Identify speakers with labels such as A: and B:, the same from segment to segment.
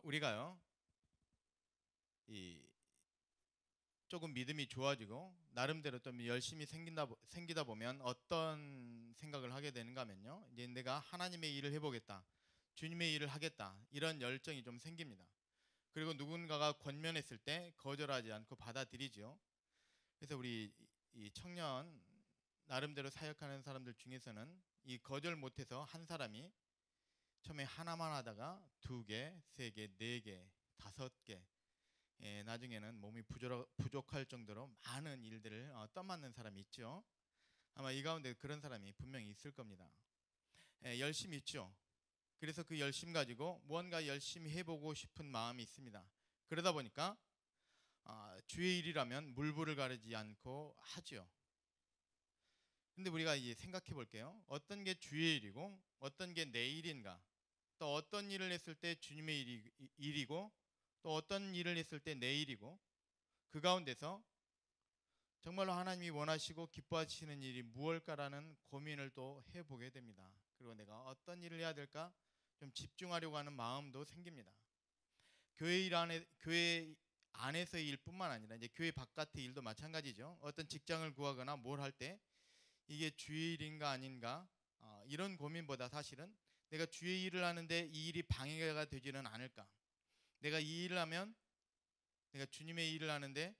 A: 우리가요, 이 조금 믿음이 좋아지고 나름대로 좀 열심히 생기다 보면 어떤 생각을 하게 되는가 하면요, 이제 내가 하나님의 일을 해보겠다, 주님의 일을 하겠다, 이런 열정이 좀 생깁니다. 그리고 누군가가 권면했을 때 거절하지 않고 받아들이죠. 그래서 우리 이 청년 나름대로 사역하는 사람들 중에서는 이 거절 못해서 한 사람이 처음에 하나만 하다가 두 개, 세 개, 네 개, 다섯 개, 나중에는 몸이 부족할 정도로 많은 일들을 떠맡는 사람이 있죠. 아마 이 가운데 그런 사람이 분명히 있을 겁니다. 열심히 있죠. 그래서 그 열심 가지고 무언가 열심히 해보고 싶은 마음이 있습니다. 그러다 보니까 주의 일이라면 물불을 가리지 않고 하죠. 근데 우리가 이제 생각해 볼게요. 어떤 게 주의 일이고 어떤 게 내 일인가? 또 어떤 일을 했을 때 주님의 일이고 또 어떤 일을 했을 때 내 일이고, 그 가운데서 정말로 하나님이 원하시고 기뻐하시는 일이 무엇일까라는 고민을 또 해보게 됩니다. 그리고 내가 어떤 일을 해야 될까 좀 집중하려고 하는 마음도 생깁니다. 교회 안에서의 일뿐만 아니라 이제 교회 바깥의 일도 마찬가지죠. 어떤 직장을 구하거나 뭘 할 때 이게 주의 일인가 아닌가, 이런 고민보다 사실은 내가 주의 일을 하는데 이 일이 방해가 되지는 않을까, 내가 이 일을 하면 내가 주님의 일을 하는데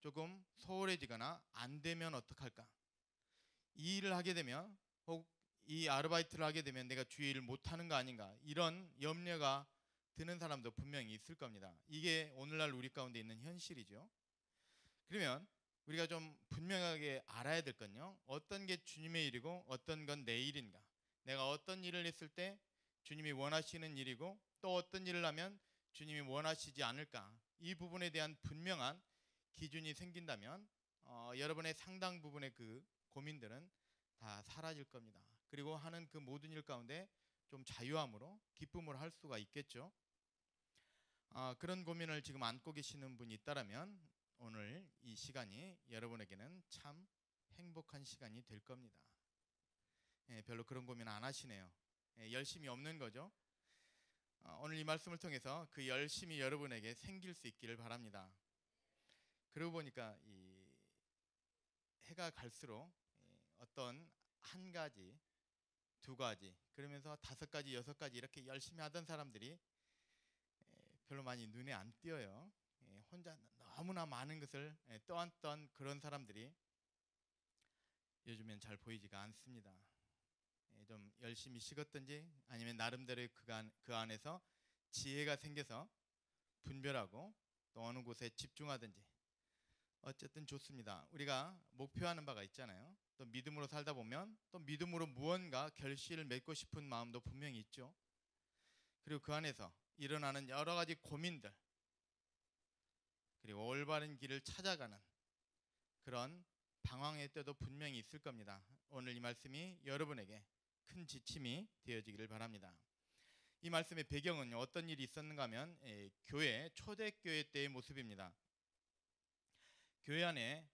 A: 조금 소홀해지거나 안 되면 어떡할까, 이 일을 하게 되면 혹 이 아르바이트를 하게 되면 내가 주의 일을 못하는 거 아닌가, 이런 염려가 드는 사람도 분명히 있을 겁니다. 이게 오늘날 우리 가운데 있는 현실이죠. 그러면 우리가 좀 분명하게 알아야 될 건요, 어떤 게 주님의 일이고 어떤 건 내 일인가, 내가 어떤 일을 했을 때 주님이 원하시는 일이고 또 어떤 일을 하면 주님이 원하시지 않을까, 이 부분에 대한 분명한 기준이 생긴다면 여러분의 상당 부분의 그 고민들은 다 사라질 겁니다. 그리고 하는 그 모든 일 가운데 좀 자유함으로 기쁨으로 할 수가 있겠죠. 그런 고민을 지금 안고 계시는 분이 있다면 오늘 이 시간이 여러분에게는 참 행복한 시간이 될 겁니다. 별로 그런 고민 안 하시네요. 열심이 없는 거죠. 오늘 이 말씀을 통해서 그 열심이 여러분에게 생길 수 있기를 바랍니다. 그러고 보니까 이 해가 갈수록 어떤 한 가지, 두 가지, 그러면서 다섯 가지, 여섯 가지 이렇게 열심히 하던 사람들이 별로 많이 눈에 안 띄어요. 혼자 너무나 많은 것을 떠안던 그런 사람들이 요즘엔 잘 보이지가 않습니다. 좀 열심히 식었든지 아니면 나름대로 그 안에서 지혜가 생겨서 분별하고 또 어느 곳에 집중하든지 어쨌든 좋습니다. 우리가 목표하는 바가 있잖아요. 또 믿음으로 살다 보면 또 믿음으로 무언가 결실을 맺고 싶은 마음도 분명히 있죠. 그리고 그 안에서 일어나는 여러 가지 고민들, 그리고 올바른 길을 찾아가는 그런 방황의 때도 분명히 있을 겁니다. 오늘 이 말씀이 여러분에게 큰 지침이 되어지기를 바랍니다. 이 말씀의 배경은 어떤 일이 있었는가 하면 초대교회 때의 모습입니다. 교회 안에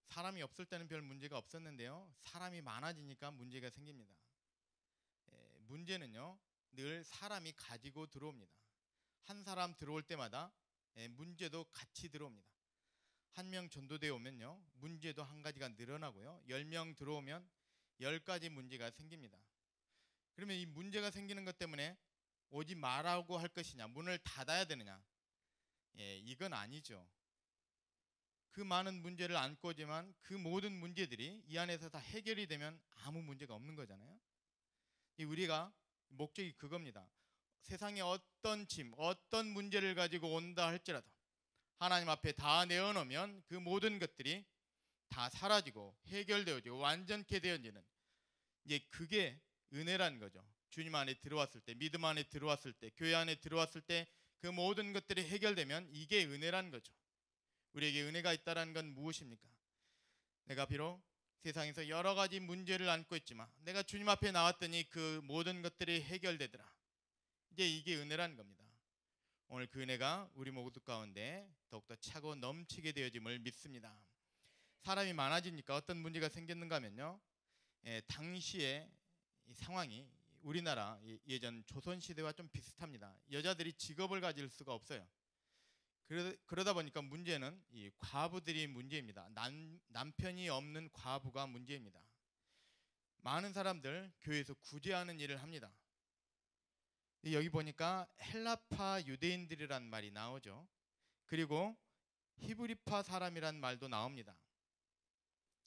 A: 사람이 없을 때는 별 문제가 없었는데요, 사람이 많아지니까 문제가 생깁니다. 문제는요, 늘 사람이 가지고 들어옵니다. 한 사람 들어올 때마다 문제도 같이 들어옵니다. 한 명 전도되어 오면요, 문제도 한 가지가 늘어나고요, 10명 들어오면 10가지 문제가 생깁니다. 그러면 이 문제가 생기는 것 때문에 오지 말라고 할 것이냐, 문을 닫아야 되느냐, 이건 아니죠. 그 많은 문제를 안고 오지만 그 모든 문제들이 이 안에서 다 해결이 되면 아무 문제가 없는 거잖아요. 우리가 목적이 그겁니다. 세상에 어떤 짐, 어떤 문제를 가지고 온다 할지라도 하나님 앞에 다 내어놓으면 그 모든 것들이 다 사라지고 해결되어지고 완전케 되어지는, 이제 그게 은혜라는 거죠. 주님 안에 들어왔을 때, 믿음 안에 들어왔을 때, 교회 안에 들어왔을 때 그 모든 것들이 해결되면 이게 은혜라는 거죠. 우리에게 은혜가 있다는 건 무엇입니까? 내가 비록 세상에서 여러 가지 문제를 안고 있지만 내가 주님 앞에 나왔더니 그 모든 것들이 해결되더라. 이제 이게 은혜라는 겁니다. 오늘 그 은혜가 우리 모두 가운데 더욱더 차고 넘치게 되어짐을 믿습니다. 사람이 많아지니까 어떤 문제가 생겼는가 하면요, 당시에 이 상황이 우리나라 예전 조선 시대와 좀 비슷합니다. 여자들이 직업을 가질 수가 없어요. 그러다 보니까 문제는 이 과부들이 문제입니다. 남편이 없는 과부가 문제입니다. 많은 사람들 교회에서 구제하는 일을 합니다. 여기 보니까 헬라파 유대인들이란 말이 나오죠. 그리고 히브리파 사람이란 말도 나옵니다.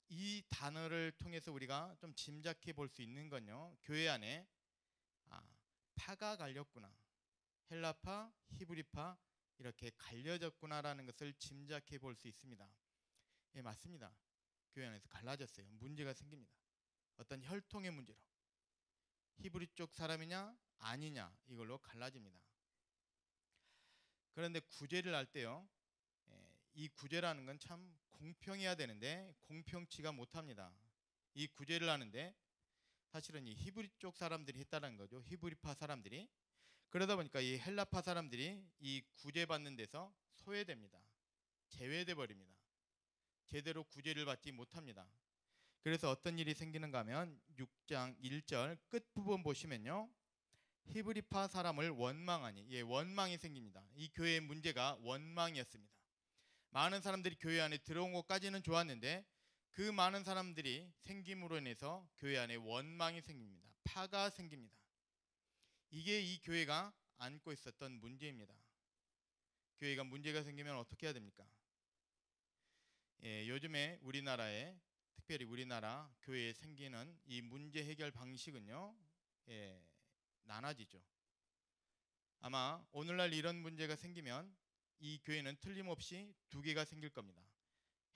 A: 이 단어를 통해서 우리가 좀 짐작해 볼 수 있는 건요, 교회 안에 파가 갈렸구나, 헬라파, 히브리파 이렇게 갈려졌구나라는 것을 짐작해 볼 수 있습니다. 예, 맞습니다. 교회 안에서 갈라졌어요. 문제가 생깁니다. 어떤 혈통의 문제로 히브리 쪽 사람이냐 아니냐 이걸로 갈라집니다. 그런데 구제를 할 때요, 이 구제라는 건 참 공평해야 되는데 공평치가 못합니다. 이 구제를 하는데 사실은 이 히브리 쪽 사람들이 했다는 거죠. 히브리파 사람들이. 그러다 보니까 이 헬라파 사람들이 이 구제받는 데서 소외됩니다. 제외돼 버립니다. 제대로 구제를 받지 못합니다. 그래서 어떤 일이 생기는가 하면 6장 1절 끝부분 보시면요, 히브리파 사람을 원망하니, 원망이 생깁니다. 이 교회의 문제가 원망이었습니다. 많은 사람들이 교회 안에 들어온 것까지는 좋았는데 그 많은 사람들이 생김으로 인해서 교회 안에 원망이 생깁니다. 파가 생깁니다. 이게 이 교회가 안고 있었던 문제입니다. 교회가 문제가 생기면 어떻게 해야 됩니까? 요즘에 우리나라에, 특별히 우리나라 교회에 생기는 이 문제 해결 방식은요, 나눠지죠. 아마 오늘날 이런 문제가 생기면 이 교회는 틀림없이 두 개가 생길 겁니다.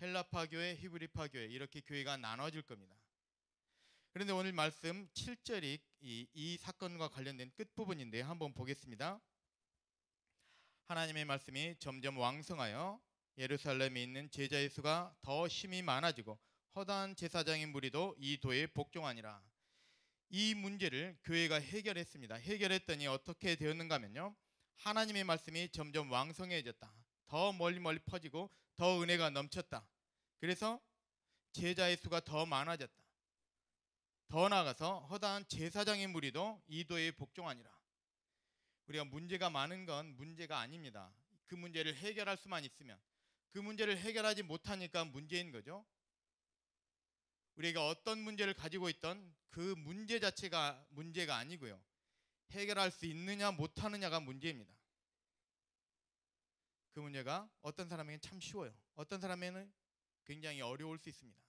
A: 헬라파 교회, 히브리파 교회, 이렇게 교회가 나눠질 겁니다. 그런데 오늘 말씀 7절이 이 사건과 관련된 끝부분인데 한번 보겠습니다. 하나님의 말씀이 점점 왕성하여 예루살렘에 있는 제자의 수가 더 심히 많아지고 허다한 제사장의 무리도 이 도에 복종하니라. 이 문제를 교회가 해결했습니다. 해결했더니 어떻게 되었는가 하면요, 하나님의 말씀이 점점 왕성해졌다. 더 멀리 퍼지고 더 은혜가 넘쳤다. 그래서 제자의 수가 더 많아졌다. 더 나아가서 허다한 제사장의 무리도 이도에 복종하니라. 우리가 문제가 많은 건 문제가 아닙니다. 그 문제를 해결할 수만 있으면, 그 문제를 해결하지 못하니까 문제인 거죠. 우리가 어떤 문제를 가지고 있던 그 문제 자체가 문제가 아니고요, 해결할 수 있느냐 못하느냐가 문제입니다. 그 문제가 어떤 사람에게는 참 쉬워요. 어떤 사람에게는 굉장히 어려울 수 있습니다.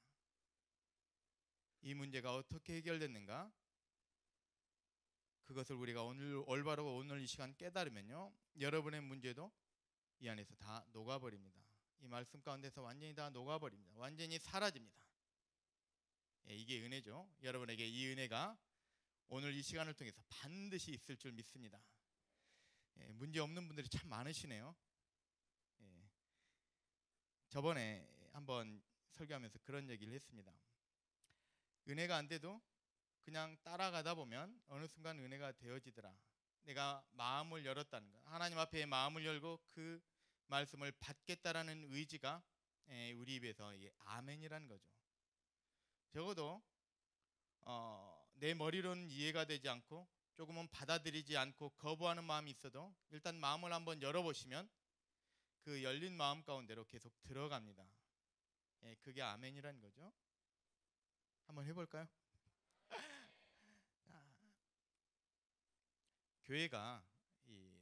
A: 이 문제가 어떻게 해결됐는가? 그것을 우리가 오늘 올바로 오늘 이 시간 깨달으면요, 여러분의 문제도 이 안에서 다 녹아버립니다. 이 말씀 가운데서 완전히 다 녹아버립니다. 완전히 사라집니다. 이게 은혜죠. 여러분에게 이 은혜가 오늘 이 시간을 통해서 반드시 있을 줄 믿습니다. 문제 없는 분들이 참 많으시네요. 저번에 한번 설교하면서 그런 얘기를 했습니다. 은혜가 안 돼도 그냥 따라가다 보면 어느 순간 은혜가 되어지더라. 내가 마음을 열었다는 것, 하나님 앞에 마음을 열고 그 말씀을 받겠다라는 의지가 우리 입에서 아멘이라는 거죠. 적어도 내 머리로는 이해가 되지 않고 조금은 받아들이지 않고 거부하는 마음이 있어도 일단 마음을 한번 열어보시면 그 열린 마음 가운데로 계속 들어갑니다. 그게 아멘이라는 거죠. 한번 해볼까요? 교회가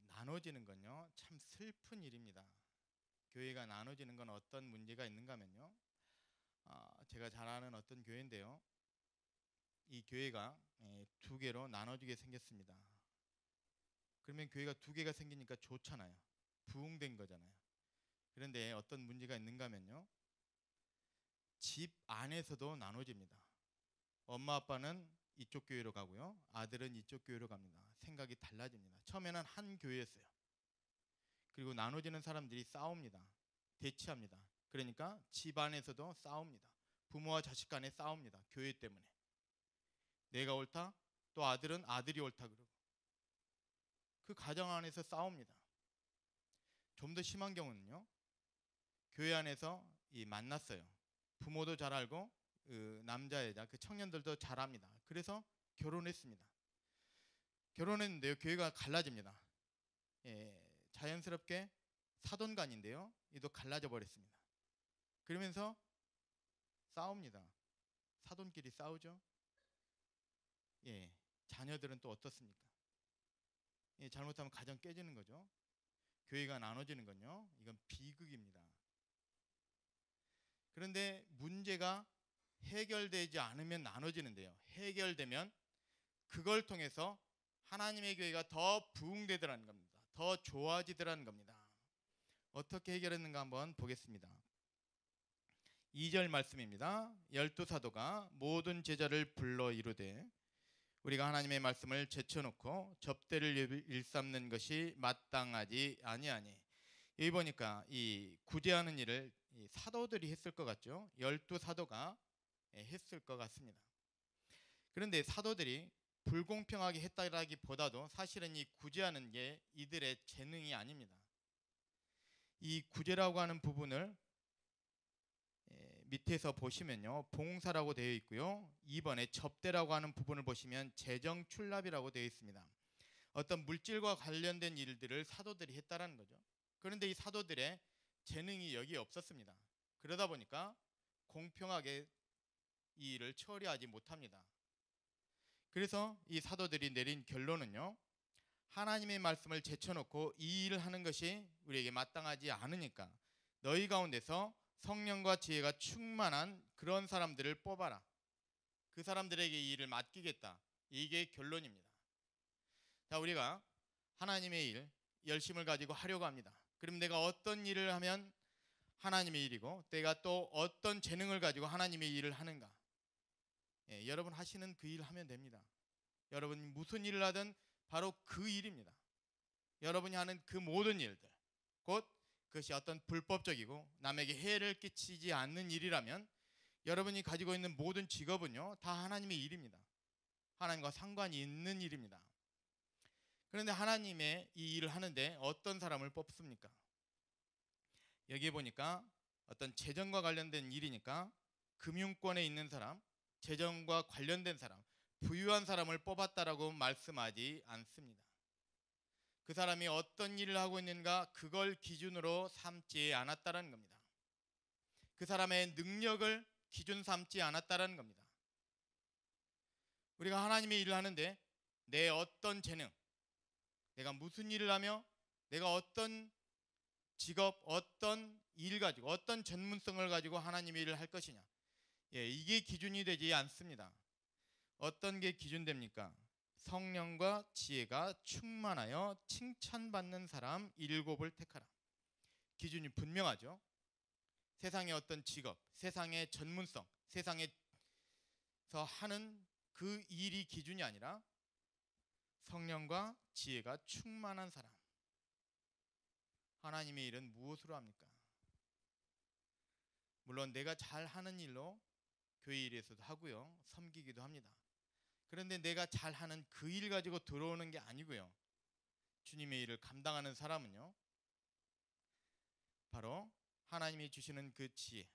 A: 나눠지는 건요, 참 슬픈 일입니다. 교회가 나눠지는 건 어떤 문제가 있는가 하면요, 제가 잘 아는 어떤 교회인데요, 이 교회가 두 개로 나눠지게 생겼습니다. 그러면 교회가 두 개가 생기니까 좋잖아요. 부흥된 거잖아요. 그런데 어떤 문제가 있는가 하면요, 집 안에서도 나눠집니다. 엄마 아빠는 이쪽 교회로 가고요, 아들은 이쪽 교회로 갑니다. 생각이 달라집니다. 처음에는 한 교회였어요. 그리고 나눠지는 사람들이 싸웁니다. 대치합니다. 그러니까 집 안에서도 싸웁니다. 부모와 자식 간에 싸웁니다. 교회 때문에. 내가 옳다, 또 아들은 아들이 옳다 그러고 그 가정 안에서 싸웁니다. 좀 더 심한 경우는요, 교회 안에서 만났어요. 부모도 잘 알고 남자 여자 그 청년들도 잘 압니다. 그래서 결혼했습니다. 결혼했는데요, 교회가 갈라집니다. 자연스럽게 사돈간인데요, 이도 갈라져 버렸습니다. 그러면서 싸웁니다. 사돈끼리 싸우죠. 자녀들은 또 어떻습니까? 잘못하면 가정 깨지는 거죠. 교회가 나눠지는 건요, 이건 비극입니다. 그런데 문제가 해결되지 않으면 나눠지는데요, 해결되면 그걸 통해서 하나님의 교회가 더 부흥되더라는 겁니다. 더 좋아지더라는 겁니다. 어떻게 해결했는가 한번 보겠습니다. 2절 말씀입니다. 12사도가 모든 제자를 불러 이르되 우리가 하나님의 말씀을 제쳐놓고 접대를 일삼는 것이 마땅하지 아니하니. 여기 보니까 이 구제하는 일을 이 사도들이 했을 것 같죠. 12사도가 했을 것 같습니다. 그런데 사도들이 불공평하게 했다라기보다도 사실은 이 구제하는 게 이들의 재능이 아닙니다. 이 구제라고 하는 부분을 밑에서 보시면요, 봉사라고 되어 있고요, 2번에 접대라고 하는 부분을 보시면 재정출납이라고 되어 있습니다. 어떤 물질과 관련된 일들을 사도들이 했다라는 거죠. 그런데 이 사도들의 재능이 여기에 없었습니다. 그러다 보니까 공평하게 이 일을 처리하지 못합니다. 그래서 이 사도들이 내린 결론은요, 하나님의 말씀을 제쳐놓고 이 일을 하는 것이 우리에게 마땅하지 않으니까 너희 가운데서 성령과 지혜가 충만한 그런 사람들을 뽑아라. 그 사람들에게 이 일을 맡기겠다. 이게 결론입니다. 자, 우리가 하나님의 일 열심을 가지고 하려고 합니다. 그럼 내가 어떤 일을 하면 하나님의 일이고 내가 또 어떤 재능을 가지고 하나님의 일을 하는가? 여러분 하시는 그 일을 하면 됩니다. 여러분이 무슨 일을 하든 바로 그 일입니다. 여러분이 하는 그 모든 일들, 곧 그것이 어떤 불법적이고 남에게 해를 끼치지 않는 일이라면 여러분이 가지고 있는 모든 직업은요, 다 하나님의 일입니다. 하나님과 상관이 있는 일입니다. 그런데 하나님의 이 일을 하는데 어떤 사람을 뽑습니까? 여기 보니까 어떤 재정과 관련된 일이니까 금융권에 있는 사람, 재정과 관련된 사람, 부유한 사람을 뽑았다라고 말씀하지 않습니다. 그 사람이 어떤 일을 하고 있는가 그걸 기준으로 삼지 않았다는 겁니다. 그 사람의 능력을 기준 삼지 않았다는 겁니다. 우리가 하나님의 일을 하는데 내 어떤 재능, 내가 무슨 일을 하며 내가 어떤 직업, 어떤 일 가지고 어떤 전문성을 가지고 하나님의 일을 할 것이냐, 이게 기준이 되지 않습니다. 어떤 게 기준됩니까? 성령과 지혜가 충만하여 칭찬받는 사람 7을 택하라. 기준이 분명하죠. 세상의 어떤 직업, 세상의 전문성, 세상에서 하는 그 일이 기준이 아니라 성령과 지혜가 충만한 사람. 하나님의 일은 무엇으로 합니까? 물론 내가 잘하는 일로 교회 일에서도 하고요, 섬기기도 합니다. 그런데 내가 잘하는 그 일 가지고 들어오는 게 아니고요, 주님의 일을 감당하는 사람은요, 바로 하나님이 주시는 그 지혜,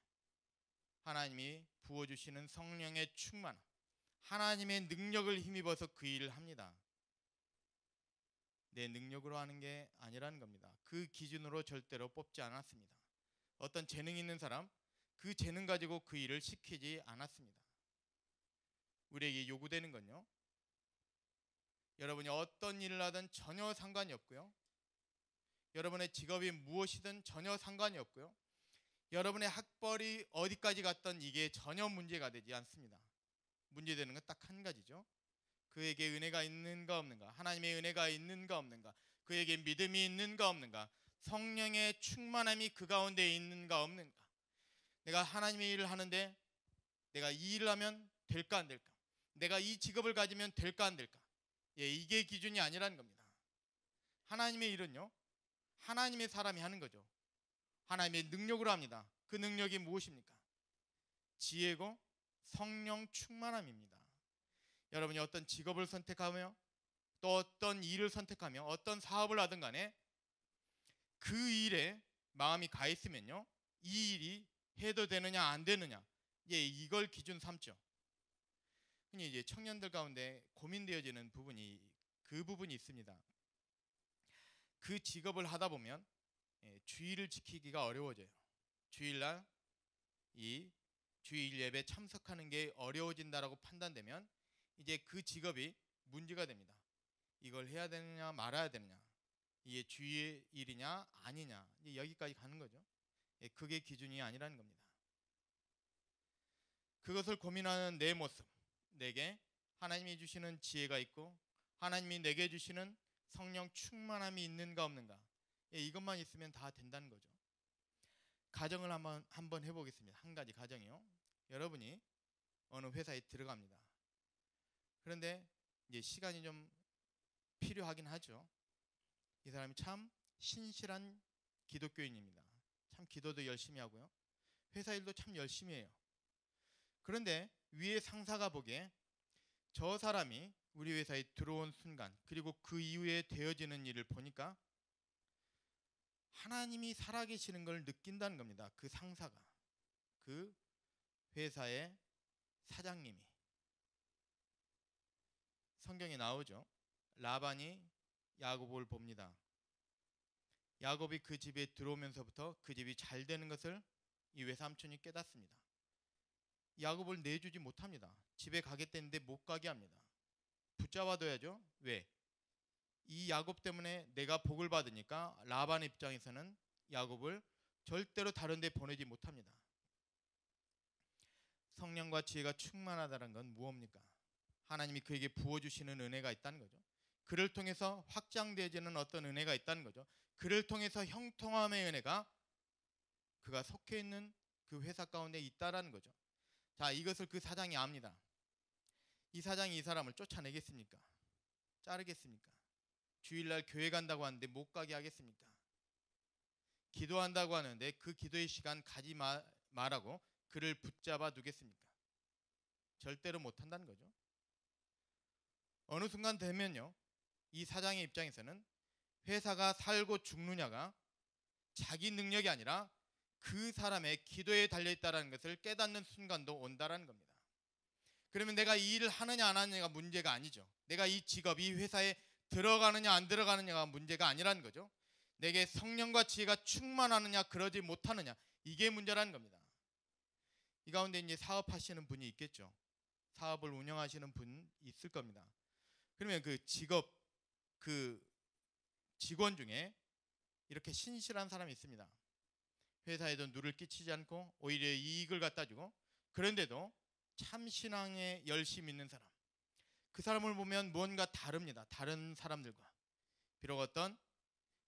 A: 하나님이 부어주시는 성령의 충만, 하나님의 능력을 힘입어서 그 일을 합니다. 내 능력으로 하는 게 아니라는 겁니다. 그 기준으로 절대로 뽑지 않았습니다. 어떤 재능 있는 사람, 그 재능 가지고 그 일을 시키지 않았습니다. 우리에게 요구되는 건요, 여러분이 어떤 일을 하든 전혀 상관이 없고요, 여러분의 직업이 무엇이든 전혀 상관이 없고요, 여러분의 학벌이 어디까지 갔든 이게 전혀 문제가 되지 않습니다. 문제되는 건 딱 한 가지죠. 그에게 은혜가 있는가 없는가, 하나님의 은혜가 있는가 없는가, 그에게 믿음이 있는가 없는가, 성령의 충만함이 그 가운데 있는가 없는가. 내가 하나님의 일을 하는데 내가 이 일을 하면 될까 안 될까, 내가 이 직업을 가지면 될까 안 될까, 이게 기준이 아니라는 겁니다. 하나님의 일은요, 하나님의 사람이 하는 거죠. 하나님의 능력으로 합니다. 그 능력이 무엇입니까? 지혜고 성령 충만함입니다. 여러분이 어떤 직업을 선택하며 또 어떤 일을 선택하며 어떤 사업을 하든 간에 그 일에 마음이 가 있으면요, 이 일이 해도 되느냐 안 되느냐, 이걸 기준 삼죠. 흔히 이제 청년들 가운데 고민되어지는 부분이 그 부분이 있습니다. 그 직업을 하다 보면 주일을 지키기가 어려워져요. 주일날 이 주일 예배 참석하는 게 어려워진다라고 판단되면 이제 그 직업이 문제가 됩니다. 이걸 해야 되느냐 말아야 되느냐, 이게 주의 일이냐 아니냐, 이제 여기까지 가는 거죠. 그게 기준이 아니라는 겁니다. 그것을 고민하는 내 모습, 내게 하나님이 주시는 지혜가 있고 하나님이 내게 주시는 성령 충만함이 있는가 없는가, 이것만 있으면 다 된다는 거죠. 가정을 한번 해보겠습니다. 한 가지 가정이요. 여러분이 어느 회사에 들어갑니다. 그런데 이제 시간이 좀 필요하긴 하죠. 이 사람이 참 신실한 기독교인입니다. 참 기도도 열심히 하고요. 회사 일도 참 열심히 해요. 그런데 위에 상사가 보기에 저 사람이 우리 회사에 들어온 순간 그리고 그 이후에 되어지는 일을 보니까 하나님이 살아계시는 걸 느낀다는 겁니다. 그 상사가, 그 회사의 사장님이. 성경에 나오죠. 라반이 야곱을 봅니다. 야곱이 그 집에 들어오면서부터 그 집이 잘 되는 것을 이 외삼촌이 깨닫습니다. 야곱을 내주지 못합니다. 집에 가겠다는데 못 가게 합니다. 붙잡아둬야죠. 왜? 이 야곱 때문에 내가 복을 받으니까 라반 입장에서는 야곱을 절대로 다른 데 보내지 못합니다. 성령과 지혜가 충만하다는 건 무엇입니까? 하나님이 그에게 부어주시는 은혜가 있다는 거죠. 그를 통해서 확장되어지는 어떤 은혜가 있다는 거죠. 그를 통해서 형통함의 은혜가 그가 속해 있는 그 회사 가운데 있다라는 거죠. 자, 이것을 그 사장이 압니다. 이 사장이 이 사람을 쫓아내겠습니까? 자르겠습니까? 주일날 교회 간다고 하는데 못 가게 하겠습니까? 기도한다고 하는데 그 기도의 시간 가지 말라고 그를 붙잡아 두겠습니까? 절대로 못한다는 거죠. 어느 순간 되면요, 이 사장의 입장에서는 회사가 살고 죽느냐가 자기 능력이 아니라 그 사람의 기도에 달려있다는 것을 깨닫는 순간도 온다라는 겁니다. 그러면 내가 이 일을 하느냐 안 하느냐가 문제가 아니죠. 내가 이 직업, 이 회사에 들어가느냐 안 들어가느냐가 문제가 아니라는 거죠. 내게 성령과 지혜가 충만하느냐 그러지 못하느냐, 이게 문제라는 겁니다. 이 가운데 이제 사업하시는 분이 있겠죠. 사업을 운영하시는 분 있을 겁니다. 그러면 그 직업, 그 직원 중에 이렇게 신실한 사람이 있습니다. 회사에도 누를 끼치지 않고 오히려 이익을 갖다 주고, 그런데도 참 신앙에 열심히 있는 사람, 그 사람을 보면 뭔가 다릅니다. 다른 사람들과. 비록 어떤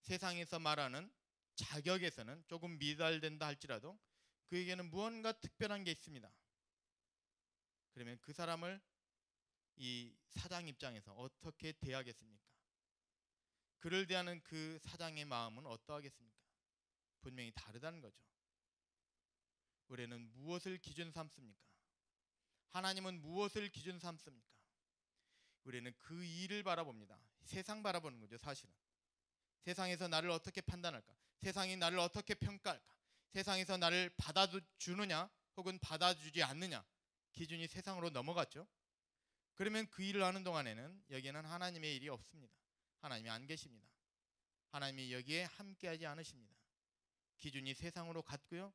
A: 세상에서 말하는 자격에서는 조금 미달된다 할지라도 그에게는 무언가 특별한 게 있습니다. 그러면 그 사람을 이 사장 입장에서 어떻게 대하겠습니까? 그를 대하는 그 사장의 마음은 어떠하겠습니까? 분명히 다르다는 거죠. 우리는 무엇을 기준 삼습니까? 하나님은 무엇을 기준 삼습니까? 우리는 그 일을 바라봅니다. 세상 바라보는 거죠. 사실은 세상에서 나를 어떻게 판단할까? 세상이 나를 어떻게 평가할까? 세상에서 나를 받아주느냐 혹은 받아주지 않느냐, 기준이 세상으로 넘어갔죠. 그러면 그 일을 하는 동안에는 여기에는 하나님의 일이 없습니다. 하나님이 안 계십니다. 하나님이 여기에 함께하지 않으십니다. 기준이 세상으로 갔고요,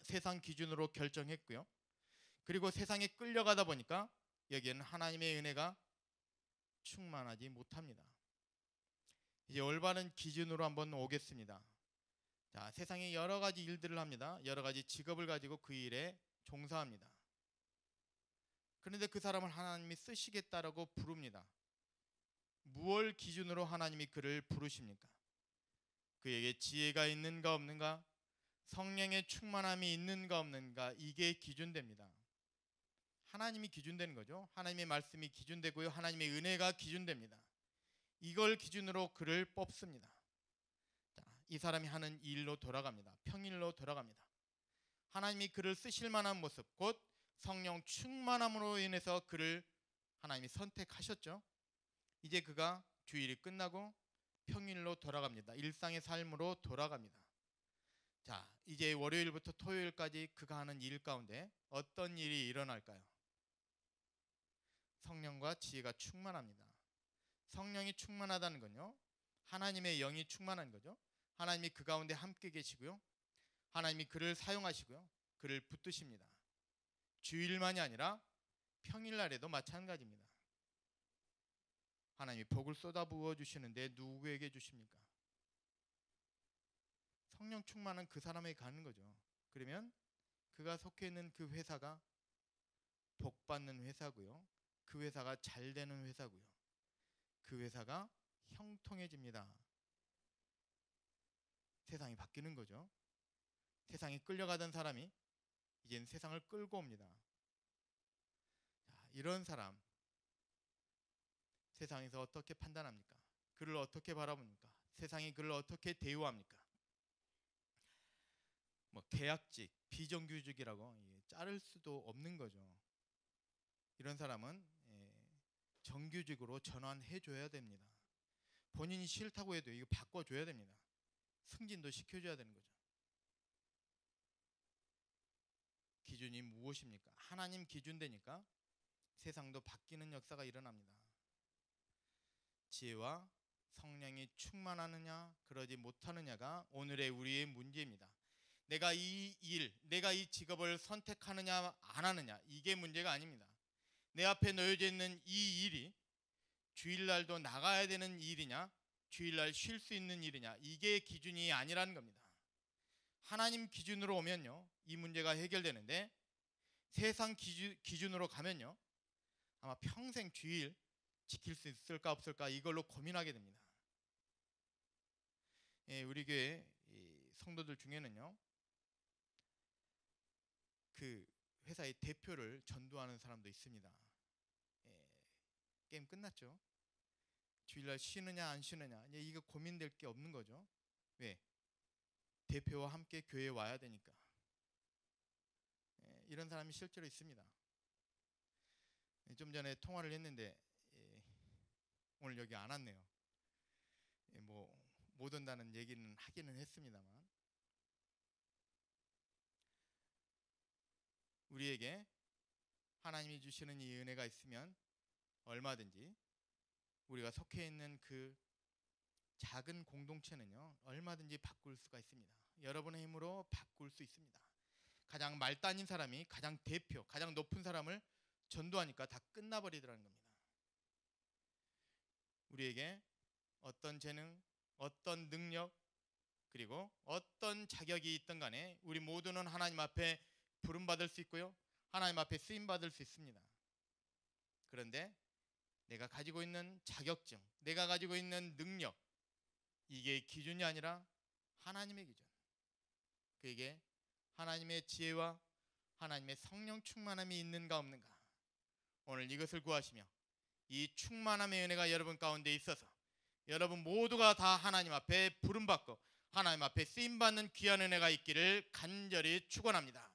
A: 세상 기준으로 결정했고요, 그리고 세상에 끌려가다 보니까 여기에는 하나님의 은혜가 충만하지 못합니다. 이제 올바른 기준으로 한번 오겠습니다. 자, 세상에 여러 가지 일들을 합니다. 여러 가지 직업을 가지고 그 일에 종사합니다. 그런데 그 사람을 하나님이 쓰시겠다라고 부릅니다. 무엇을 기준으로 하나님이 그를 부르십니까? 그에게 지혜가 있는가 없는가, 성령의 충만함이 있는가 없는가, 이게 기준됩니다. 하나님이 기준되는 거죠. 하나님의 말씀이 기준되고요, 하나님의 은혜가 기준됩니다. 이걸 기준으로 그를 뽑습니다. 자, 이 사람이 하는 일로 돌아갑니다. 평일로 돌아갑니다. 하나님이 그를 쓰실 만한 모습, 곧 성령 충만함으로 인해서 그를 하나님이 선택하셨죠. 이제 그가 주일이 끝나고 평일로 돌아갑니다. 일상의 삶으로 돌아갑니다. 자, 이제 월요일부터 토요일까지 그가 하는 일 가운데 어떤 일이 일어날까요? 성령과 지혜가 충만합니다. 성령이 충만하다는 건요, 하나님의 영이 충만한 거죠. 하나님이 그 가운데 함께 계시고요, 하나님이 그를 사용하시고요, 그를 붙드십니다. 주일만이 아니라 평일날에도 마찬가지입니다. 하나님이 복을 쏟아부어 주시는데 누구에게 주십니까? 성령 충만한 그 사람에게 가는 거죠. 그러면 그가 속해 있는 그 회사가 복받는 회사고요, 그 회사가 잘 되는 회사고요, 그 회사가 형통해집니다. 세상이 바뀌는 거죠. 세상에 끌려가던 사람이 이젠 세상을 끌고 옵니다. 자, 이런 사람 세상에서 어떻게 판단합니까? 그를 어떻게 바라봅니까? 세상이 그를 어떻게 대우합니까? 뭐 계약직, 비정규직이라고 자를 수도 없는 거죠. 이런 사람은 정규직으로 전환해 줘야 됩니다. 본인이 싫다고 해도 이거 바꿔줘야 됩니다. 승진도 시켜줘야 되는 거죠. 기준이 무엇입니까? 하나님 기준 되니까 세상도 바뀌는 역사가 일어납니다. 지혜와 성령이 충만하느냐 그러지 못하느냐가 오늘의 우리의 문제입니다. 내가 이 일, 내가 이 직업을 선택하느냐 안 하느냐, 이게 문제가 아닙니다. 내 앞에 놓여져 있는 이 일이 주일날도 나가야 되는 일이냐, 주일날 쉴 수 있는 일이냐, 이게 기준이 아니라는 겁니다. 하나님 기준으로 오면요, 이 문제가 해결되는데 세상 기준으로 가면요, 아마 평생 주일 지킬 수 있을까 없을까 이걸로 고민하게 됩니다. 우리 교회 성도들 중에는요, 그 회사의 대표를 전도하는 사람도 있습니다. 게임 끝났죠. 주일날 쉬느냐 안 쉬느냐, 이거 고민될 게 없는 거죠. 왜? 대표와 함께 교회에 와야 되니까. 이런 사람이 실제로 있습니다. 좀 전에 통화를 했는데 오늘 여기 안 왔네요. 뭐 못 온다는 얘기는 하기는 했습니다만, 우리에게 하나님이 주시는 이 은혜가 있으면 얼마든지 우리가 속해 있는 그 작은 공동체는요, 얼마든지 바꿀 수가 있습니다. 여러분의 힘으로 바꿀 수 있습니다. 가장 말단인 사람이 가장 대표, 가장 높은 사람을 전도하니까 다 끝나버리더라는 겁니다. 우리에게 어떤 재능, 어떤 능력, 그리고 어떤 자격이 있든 간에 우리 모두는 하나님 앞에 부름받을 수 있고요, 하나님 앞에 쓰임받을 수 있습니다. 그런데 내가 가지고 있는 자격증, 내가 가지고 있는 능력, 이게 기준이 아니라 하나님의 기준, 그에게 하나님의 지혜와 하나님의 성령 충만함이 있는가 없는가, 오늘 이것을 구하시며 이 충만함의 은혜가 여러분 가운데 있어서 여러분 모두가 다 하나님 앞에 부름받고 하나님 앞에 쓰임받는 귀한 은혜가 있기를 간절히 축원합니다.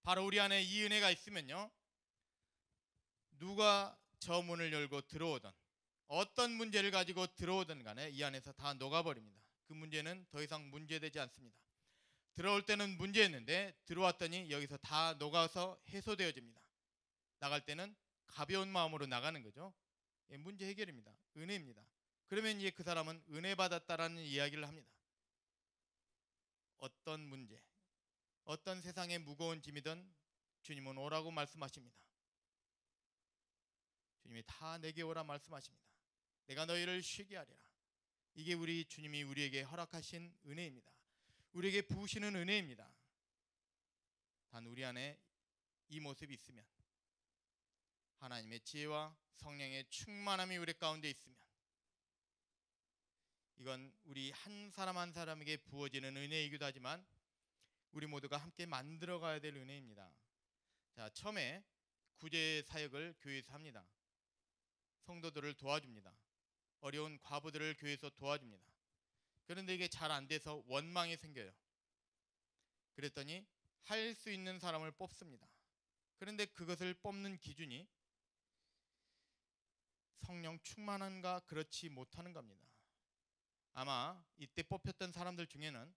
A: 바로 우리 안에 이 은혜가 있으면요, 누가 저 문을 열고 들어오든 어떤 문제를 가지고 들어오든 간에 이 안에서 다 녹아버립니다. 그 문제는 더 이상 문제되지 않습니다. 들어올 때는 문제였는데 들어왔더니 여기서 다 녹아서 해소되어집니다. 나갈 때는 가벼운 마음으로 나가는 거죠. 문제 해결입니다. 은혜입니다. 그러면 이제 그 사람은 은혜 받았다라는 이야기를 합니다. 어떤 문제, 어떤 세상의 무거운 짐이든 주님은 오라고 말씀하십니다. 주님이 다 내게 오라 말씀하십니다. 내가 너희를 쉬게 하리라. 이게 우리 주님이 우리에게 허락하신 은혜입니다. 우리에게 부으시는 은혜입니다. 단 우리 안에 이 모습이 있으면, 하나님의 지혜와 성령의 충만함이 우리 가운데 있으면, 이건 우리 한 사람 한 사람에게 부어지는 은혜이기도 하지만 우리 모두가 함께 만들어가야 될 은혜입니다. 자, 처음에 구제 사역을 교회에서 합니다. 성도들을 도와줍니다. 어려운 과부들을 교회에서 도와줍니다. 그런데 이게 잘 안 돼서 원망이 생겨요. 그랬더니 할 수 있는 사람을 뽑습니다. 그런데 그것을 뽑는 기준이 성령 충만한가 그렇지 못하는 겁니다. 아마 이때 뽑혔던 사람들 중에는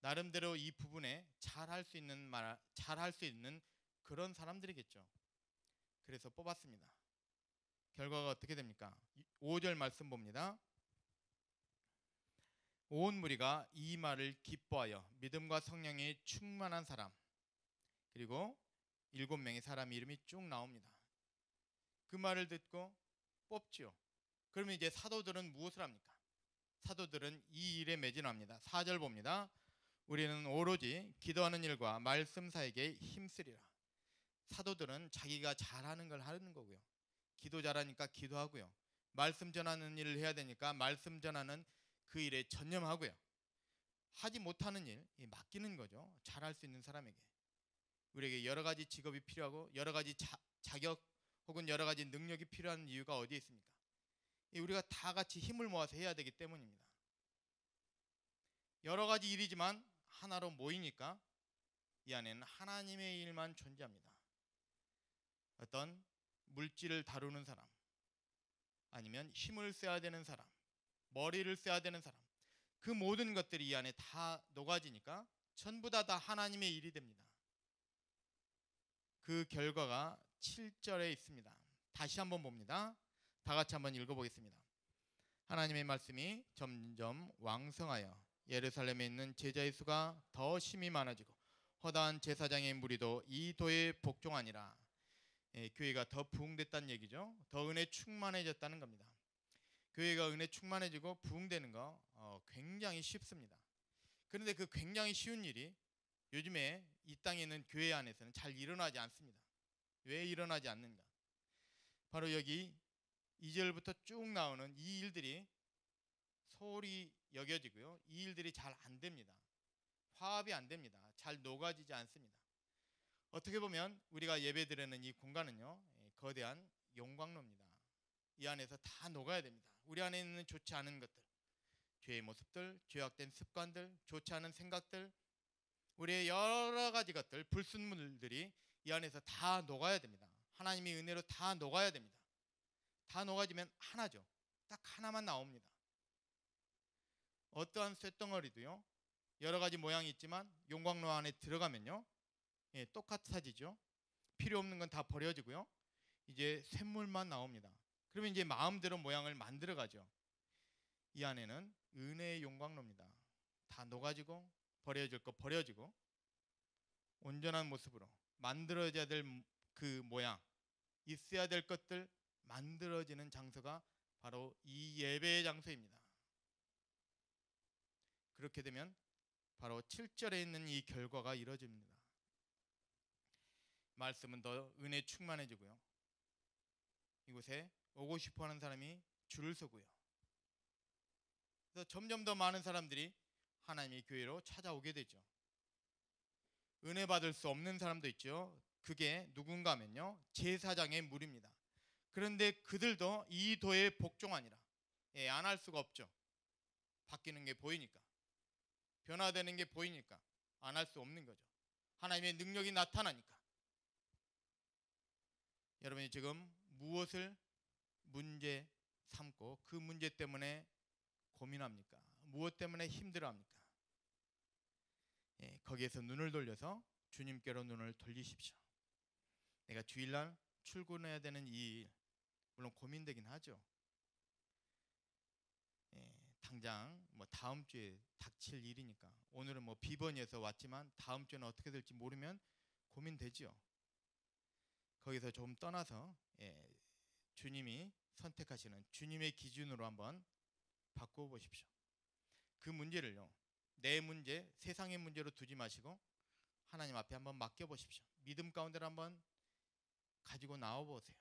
A: 나름대로 이 부분에 잘할 수 있는 그런 사람들이겠죠. 그래서 뽑았습니다. 결과가 어떻게 됩니까? 5절 말씀 봅니다. 온 무리가 이 말을 기뻐하여 믿음과 성령이 충만한 사람, 그리고 7명의 사람 이름이 쭉 나옵니다. 그 말을 듣고 뽑지요. 그러면 이제 사도들은 무엇을 합니까? 사도들은 이 일에 매진합니다. 4절 봅니다. 우리는 오로지 기도하는 일과 말씀 사에게 힘쓰리라. 사도들은 자기가 잘하는 걸 하는 거고요. 기도 잘하니까 기도하고요. 말씀 전하는 일을 해야 되니까 말씀 전하는 그 일에 전념하고요. 하지 못하는 일 맡기는 거죠. 잘할 수 있는 사람에게. 우리에게 여러 가지 직업이 필요하고 여러 가지 자격 혹은 여러 가지 능력이 필요한 이유가 어디에 있습니까? 우리가 다 같이 힘을 모아서 해야 되기 때문입니다. 여러 가지 일이지만 하나로 모이니까 이 안에는 하나님의 일만 존재합니다. 어떤 물질을 다루는 사람, 아니면 힘을 써야 되는 사람, 머리를 써야 되는 사람, 그 모든 것들이 이 안에 다 녹아지니까 전부 다 하나님의 일이 됩니다. 그 결과가 7절에 있습니다. 다시 한번 봅니다. 다 같이 한번 읽어보겠습니다. 하나님의 말씀이 점점 왕성하여 예루살렘에 있는 제자의 수가 더 심히 많아지고 허다한 제사장의 무리도 이 도에 복종하니라. 교회가 더 부흥됐다는 얘기죠. 더 은혜 충만해졌다는 겁니다. 교회가 은혜 충만해지고 부흥되는 거 굉장히 쉽습니다. 그런데 그 굉장히 쉬운 일이 요즘에 이 땅에 있는 교회 안에서는 잘 일어나지 않습니다. 왜 일어나지 않는가? 바로 여기 2절부터 쭉 나오는 이 일들이 소홀히 여겨지고요. 이 일들이 잘 안 됩니다. 화합이 안 됩니다. 잘 녹아지지 않습니다. 어떻게 보면 우리가 예배드리는 이 공간은요, 거대한 용광로입니다. 이 안에서 다 녹아야 됩니다. 우리 안에 있는 좋지 않은 것들, 죄의 모습들, 죄악된 습관들, 좋지 않은 생각들, 우리의 여러 가지 것들, 불순물들이 이 안에서 다 녹아야 됩니다. 하나님의 은혜로 다 녹아야 됩니다. 다 녹아지면 하나죠. 딱 하나만 나옵니다. 어떠한 쇳덩어리도요, 여러 가지 모양이 있지만 용광로 안에 들어가면요, 똑같아지죠. 필요 없는 건 다 버려지고요. 이제 샘물만 나옵니다. 그러면 이제 마음대로 모양을 만들어 가죠. 이 안에는 은혜의 용광로입니다. 다 녹아지고 버려질 거 버려지고 온전한 모습으로 만들어져야 될 그 모양, 있어야 될 것들 만들어지는 장소가 바로 이 예배의 장소입니다. 그렇게 되면 바로 7절에 있는 이 결과가 이루어집니다. 말씀은 더 은혜 충만해지고요. 이곳에 오고 싶어하는 사람이 줄을 서고요. 그래서 점점 더 많은 사람들이 하나님의 교회로 찾아오게 되죠. 은혜 받을 수 없는 사람도 있죠. 그게 누군가 하면요, 제사장의 무리입니다. 그런데 그들도 이 도에 복종하니라. 안 할 수가 없죠. 바뀌는 게 보이니까, 변화되는 게 보이니까 안 할 수 없는 거죠. 하나님의 능력이 나타나니까. 여러분이 지금 무엇을 문제 삼고 그 문제 때문에 고민합니까? 무엇 때문에 힘들어합니까? 거기에서 눈을 돌려서 주님께로 눈을 돌리십시오. 내가 주일날 출근해야 되는 이 일, 물론 고민되긴 하죠. 당장 뭐 다음 주에 닥칠 일이니까 오늘은 뭐 비번이어서 왔지만 다음 주에는 어떻게 될지 모르면 고민되지요. 거기서 조금 떠나서 주님이 선택하시는 주님의 기준으로 한번 바꾸어 보십시오. 그 문제를요, 내 문제, 세상의 문제로 두지 마시고 하나님 앞에 한번 맡겨 보십시오. 믿음 가운데로 한번 가지고 나와 보세요.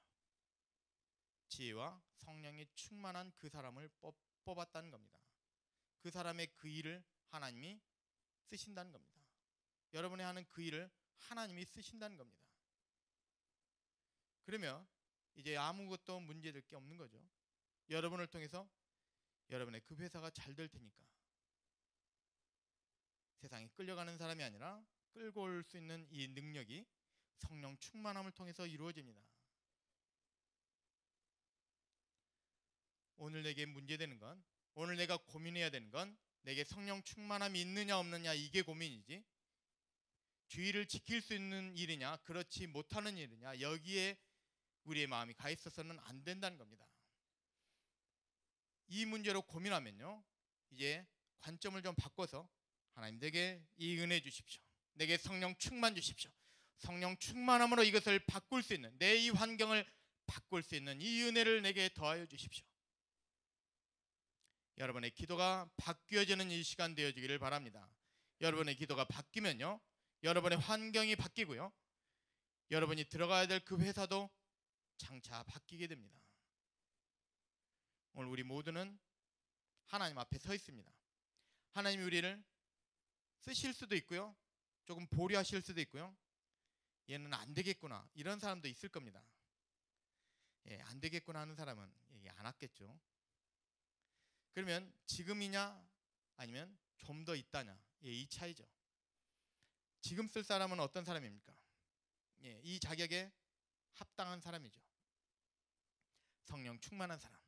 A: 지혜와 성령이 충만한 그 사람을 뽑았다는 겁니다. 그 사람의 그 일을 하나님이 쓰신다는 겁니다. 여러분이 하는 그 일을 하나님이 쓰신다는 겁니다. 그러면 이제 아무것도 문제될 게 없는 거죠. 여러분을 통해서 여러분의 그 회사가 잘 될 테니까. 세상에 끌려가는 사람이 아니라 끌고 올 수 있는 이 능력이 성령 충만함을 통해서 이루어집니다. 오늘 내게 문제되는 건, 오늘 내가 고민해야 되는 건 내게 성령 충만함이 있느냐 없느냐, 이게 고민이지, 주의를 지킬 수 있는 일이냐 그렇지 못하는 일이냐, 여기에 우리의 마음이 가 있어서는 안 된다는 겁니다. 이 문제로 고민하면요, 이제 관점을 좀 바꿔서 하나님, 내게 이 은혜 주십시오. 내게 성령 충만 주십시오. 성령 충만함으로 이것을 바꿀 수 있는, 내 이 환경을 바꿀 수 있는 이 은혜를 내게 더하여 주십시오. 여러분의 기도가 바뀌어지는 이 시간 되어지기를 바랍니다. 여러분의 기도가 바뀌면요, 여러분의 환경이 바뀌고요, 여러분이 들어가야 될 그 회사도 장차 바뀌게 됩니다. 오늘 우리 모두는 하나님 앞에 서 있습니다. 하나님이 우리를 쓰실 수도 있고요, 조금 보류하실 수도 있고요, 얘는 안 되겠구나 이런 사람도 있을 겁니다. 안 되겠구나 하는 사람은 얘기 안 왔겠죠. 그러면 지금이냐 아니면 좀 더 있다냐, 이 차이죠. 지금 쓸 사람은 어떤 사람입니까? 이 자격에 합당한 사람이죠. 성령 충만한 사람.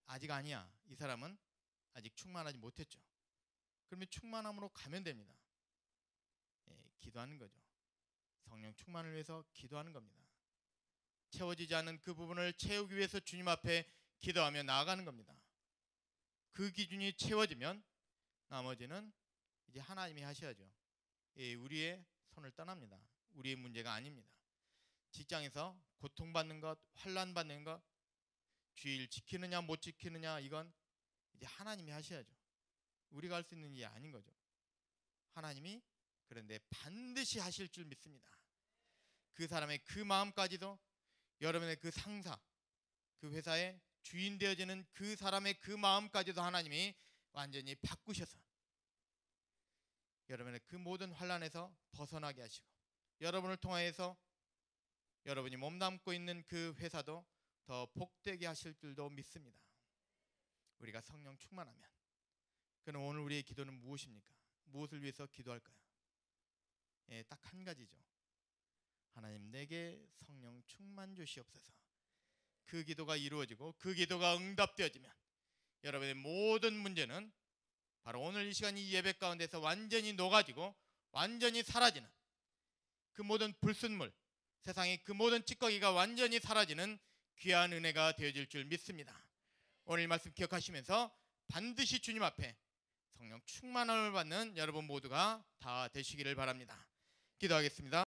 A: 아직 아니야, 이 사람은 아직 충만하지 못했죠. 그러면 충만함으로 가면 됩니다. 기도하는 거죠. 성령 충만을 위해서 기도하는 겁니다. 채워지지 않은 그 부분을 채우기 위해서 주님 앞에 기도하며 나아가는 겁니다. 그 기준이 채워지면 나머지는 이제 하나님이 하셔야죠. 우리의 손을 떠납니다. 우리의 문제가 아닙니다. 직장에서 고통받는 것, 환난받는 것, 주일 지키느냐 못 지키느냐, 이건 이제 하나님이 하셔야죠. 우리가 할 수 있는 일이 아닌 거죠. 하나님이 그런데 반드시 하실 줄 믿습니다. 그 사람의 그 마음까지도, 여러분의 그 상사, 그 회사의 주인 되어지는 그 사람의 그 마음까지도 하나님이 완전히 바꾸셔서 여러분의 그 모든 환난에서 벗어나게 하시고, 여러분을 통하여서 여러분이 몸담고 있는 그 회사도 더 복되게 하실 줄도 믿습니다. 우리가 성령 충만하면. 그럼 오늘 우리의 기도는 무엇입니까? 무엇을 위해서 기도할까요? 딱 한 가지죠. 하나님, 내게 성령 충만 주시옵소서. 그 기도가 이루어지고 그 기도가 응답되어지면 여러분의 모든 문제는 바로 오늘 이 시간 이 예배 가운데서 완전히 녹아지고 완전히 사라지는, 그 모든 불순물, 세상의 그 모든 찌꺼기가 완전히 사라지는 귀한 은혜가 되어질 줄 믿습니다. 오늘 말씀 기억하시면서 반드시 주님 앞에 성령 충만함을 받는 여러분 모두가 다 되시기를 바랍니다. 기도하겠습니다.